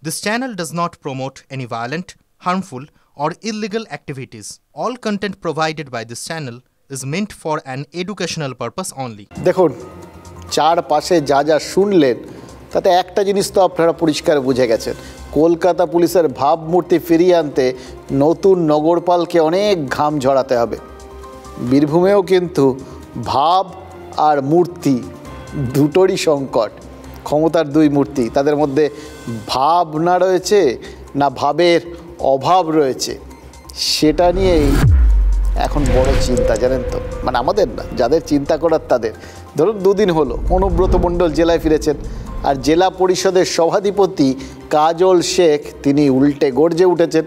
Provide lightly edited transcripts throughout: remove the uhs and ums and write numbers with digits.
This channel does not promote any violent, harmful, or illegal activities. All content provided by this channel is meant for an educational purpose only. দেখুন চারপাশে যা যা শুনলেন তাতে একটা জিনিস তো আপনারা পরিষ্কার বুঝে গেছেন, কলকাতা পুলিশের ভাবমূর্তি ফিরিয়ে আনতে নতুন নগরপালকে অনেক ঘাম ঝরাতে হবে। বীরভূমেও কিন্তু ভাব আর মূর্তি দুটোরই সংকট, ক্ষমতার দুই মূর্তি, তাদের মধ্যে ভাবনা রয়েছে না ভাবের অভাব রয়েছে, সেটা নিয়েই এখন বড় চিন্তা, জানেন তো, মানে আমাদের না, যাদের চিন্তা করার তাদের। ধরুন দুদিন হলো অনুব্রত মণ্ডল জেলায় ফিরেছেন, আর জেলা পরিষদের সভাধিপতি কাজল শেখ তিনি উল্টে গর্জে উঠেছেন,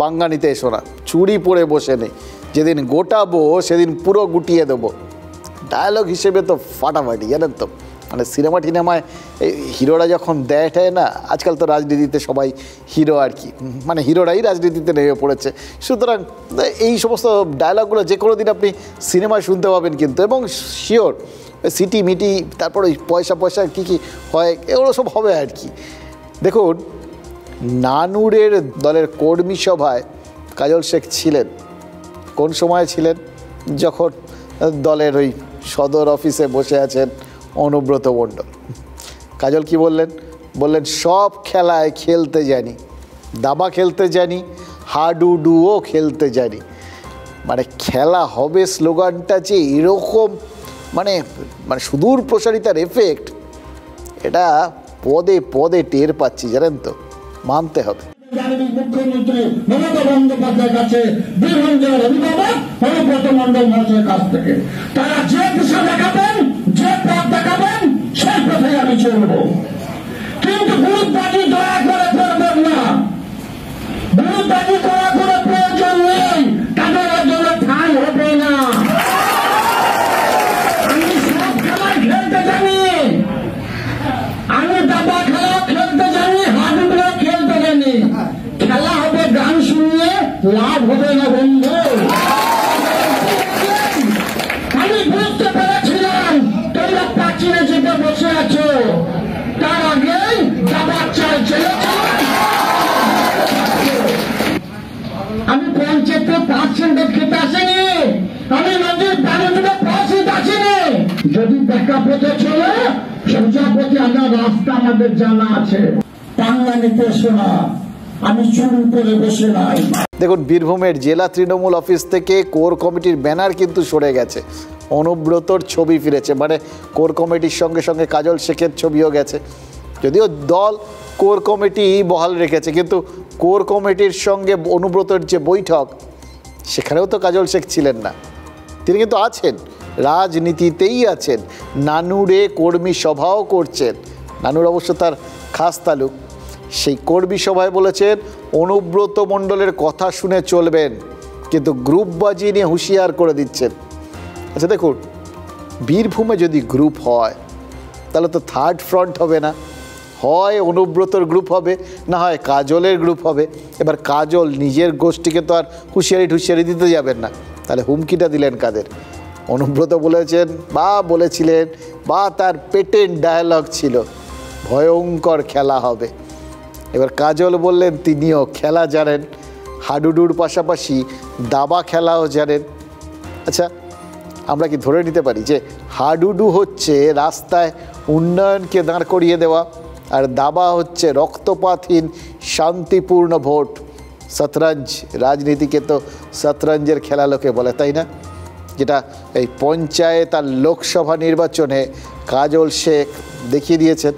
পাঙ্গা নিতে এসো না, চুরি পরে বসে নেই, যেদিন গোটাবো সেদিন পুরো গুটিয়ে দেবো। ডায়ালগ হিসেবে তো ফাটাফাটি, জানেন তো, মানে সিনেমায় এই হিরোরা যখন দেয় না, আজকাল তো রাজনীতিতে সবাই হিরো আর কি, মানে হিরোরাই রাজনীতিতে নেমে পড়েছে, সুতরাং এই সমস্ত ডায়লগগুলো যে কোনো দিন আপনি সিনেমায় শুনতে পাবেন কিন্তু, এবং শিওর সিটি মিটি, তারপর ওই পয়সা কী হয় এগুলো সব হবে আর কি। দেখুন নানুরের দলের কর্মী সভায় কাজল শেখ ছিলেন, কোন সময় ছিলেন? যখন দলের ওই সদর অফিসে বসে আছেন অনুব্রত মণ্ডল। কাজল কি বললেন সব খেলায় খেলতে জানি, দাবা খেলতে জানি, হাডুডুও খেলতে জানি। মানে খেলা হবে স্লোগানটা যে এরকম মানে সুদূর প্রসারিতার এফেক্ট, এটা পদে পদে টের পাচ্ছি, জানেন তো, মানতে হবে। মুখ্যমন্ত্রী মমতা বন্দ্যোপাধ্যায়ের কাছে বীরভূম জেলার অভিভাবক অনুব্রত মণ্ডল মহাশয়ের কাছ থেকে তারা যে দিশা দেখাবেন, যে পথ দেখাবেন, সেই পথে আমি চলব। কিন্তু গ্রুপবাজি দয়া করে করবেন না, গ্রুপবাজি করা কোনো প্রয়োজন নেই, তাদের জন্য ঠাঁই হবে না। আমি সব খেলায় খেলতে জানি, আমি দাবা খেলাও খেলতে জানি, হাডুডু খেলতে জানি। খেলা হবে গান শুনিয়ে, লাভ হবে না বন্ধু। আমি বুঝতে পেরেছিলাম তোমরা প্রাচীনে চেপে বসে আছো, তার আগেই দাবার চাল চেয়েছো। আমি পঞ্চায়েতে 5% খেতে আসিনি, আমি নদীর বাড়িতে 5% আসিনি। যদি দেখা পথে চলে সোজা পথে আমরা রাস্তা আমাদের জানা আছে, পাঙ্গা নিতে শোনা, আমি চুরি করে বসে নাই। দেখুন বীরভূমের জেলা তৃণমূল অফিস থেকে কোর কমিটির ব্যানার কিন্তু সরে গেছে, অনুব্রতর ছবি ফিরেছে, মানে কোর কমিটির সঙ্গে সঙ্গে কাজল শেখের ছবিও গেছে। যদিও দল কোর কমিটি বহাল রেখেছে, কিন্তু কোর কমিটির সঙ্গে অনুব্রতর যে বৈঠক, সেখানেও তো কাজল শেখ ছিলেন না, তিনি কিন্তু আছেন, রাজনীতিতেই আছেন, নানুরে কর্মী সভাও করছেন। নানুর অবশ্য তার খাস তালুক। সেই কর্মী সভায় বলেছেন অনুব্রত মণ্ডলের কথা শুনে চলবেন, কিন্তু গ্রুপবাজি নিয়ে হুঁশিয়ার করে দিচ্ছেন। আচ্ছা দেখুন, বীরভূমে যদি গ্রুপ হয় তাহলে তো থার্ড ফ্রন্ট হবে না, হয় অনুব্রতর গ্রুপ হবে, না হয় কাজলের গ্রুপ হবে। এবার কাজল নিজের গোষ্ঠীকে তো আর হুঁশিয়ারি দিতে যাবেন না, তাহলে হুমকিটা দিলেন কাদের? অনুব্রত বলেছিলেন বা তার পেটেন্ট ডায়ালগ ছিল ভয়ঙ্কর খেলা হবে। এবার কাজল বললেন তিনিও খেলা জানেন, হাডুডুর পাশাপাশি দাবা খেলাও জানেন। আচ্ছা আমরা কি ধরে নিতে পারি যে হাডুডু হচ্ছে রাস্তায় উন্নয়নকে দাঁড় করিয়ে দেওয়া, আর দাবা হচ্ছে রক্তপাতহীন শান্তিপূর্ণ ভোট? শতরঞ্জ, রাজনীতিকে তো শতরঞ্জের খেলা লোকে বলে, তাই না? যেটা এই পঞ্চায়েত আর লোকসভা নির্বাচনে কাজল শেখ দেখিয়ে দিয়েছেন,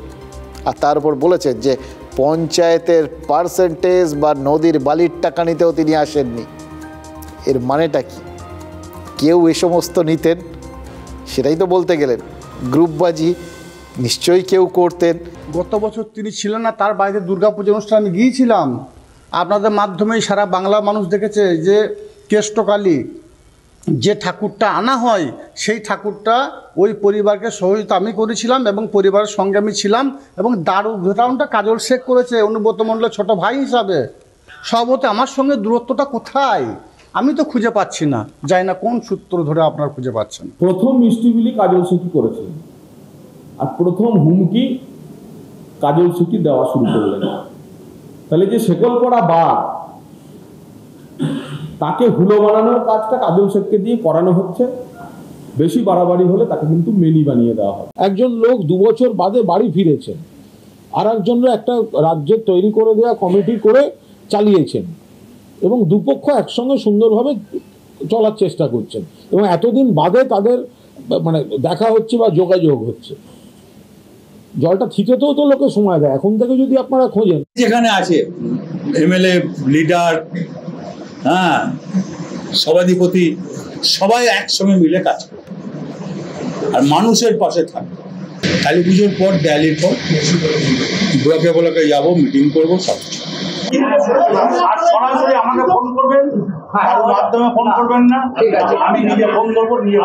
আর তার উপর বলেছেন যে পঞ্চায়েতের পার্সেন্টেজ বা নদীর বালির টাকা নিতেও তিনি আসেননি। এর মানেটা কি? কেউ এ সমস্ত নিতেন? সেটাই তো বলতে গেলেন। গ্রুপবাজি নিশ্চয়ই কেউ করতেন। গত বছর তিনি ছিলেন না, তার বাড়িতে দুর্গাপূজা অনুষ্ঠানে গিয়েছিলাম। আপনাদের মাধ্যমেই সারা বাংলা মানুষ দেখেছে যে কেষ্টকালী যে ঠাকুরটা আনা হয়, সেই ঠাকুরটা ওই পরিবারকে সহযোগিতা আমি করেছিলাম এবং পরিবারের সঙ্গে আমি ছিলাম, এবং দারুণটা কাজল শেখ করেছে অনুব্রত মণ্ডলের ছোট ভাই হিসাবে। সব হতে আমার সঙ্গে দূরত্বটা কোথায় আমি তো খুঁজে পাচ্ছি না, জানি না কোন সূত্র ধরে আপনারা খুঁজে পাচ্ছেন। প্রথম মিষ্টিবিলি কাজল শেখই করেছিলেন, আর প্রথম হুমকি কাজল শেখই দেওয়া শুরু করলেন। তাহলে যে শেকল করা বাঘ, তাকে হুলো বানানোর কাজটা কাজল শেখকে দিয়ে করানো হচ্ছে। বেশি বাড়াবাড়ি হলে তাকে কিন্তু মেনি বানিয়ে দেওয়া হবে। একজন লোক 2 বছর বাদে বাড়ি ফিরেছেন, আর একজনের একটা রাজ্যের তৈরি করে দেওয়া কমিটি করে চালিয়েছেন, এবং দুপক্ষ একসঙ্গে সুন্দরভাবে চলার চেষ্টা করছেন, এবং এতদিন বাদে তাদের মানে দেখা হচ্ছে বা যোগাযোগ হচ্ছে। জলটা থিতেতেও তো লোকে সময় দেয়, এখন থেকে যদি আপনারা খোঁজেন। যেখানে আছে এমএলএ, লিডার, হ্যাঁ, সভাধিপতি, সবাই একসঙ্গে মিলে কাজ করে আর মানুষের পাশে থাকে। কালী পুজোর পর, দিওয়ালির পর ব্লকে ব্লকে যাবো, মিটিং করবো, সব। আর সরাসরি আমাকে ফোন করবেন, আর মাধ্যমে ফোন করবেন না, আমি নিজে ফোন করবো, নিয়ে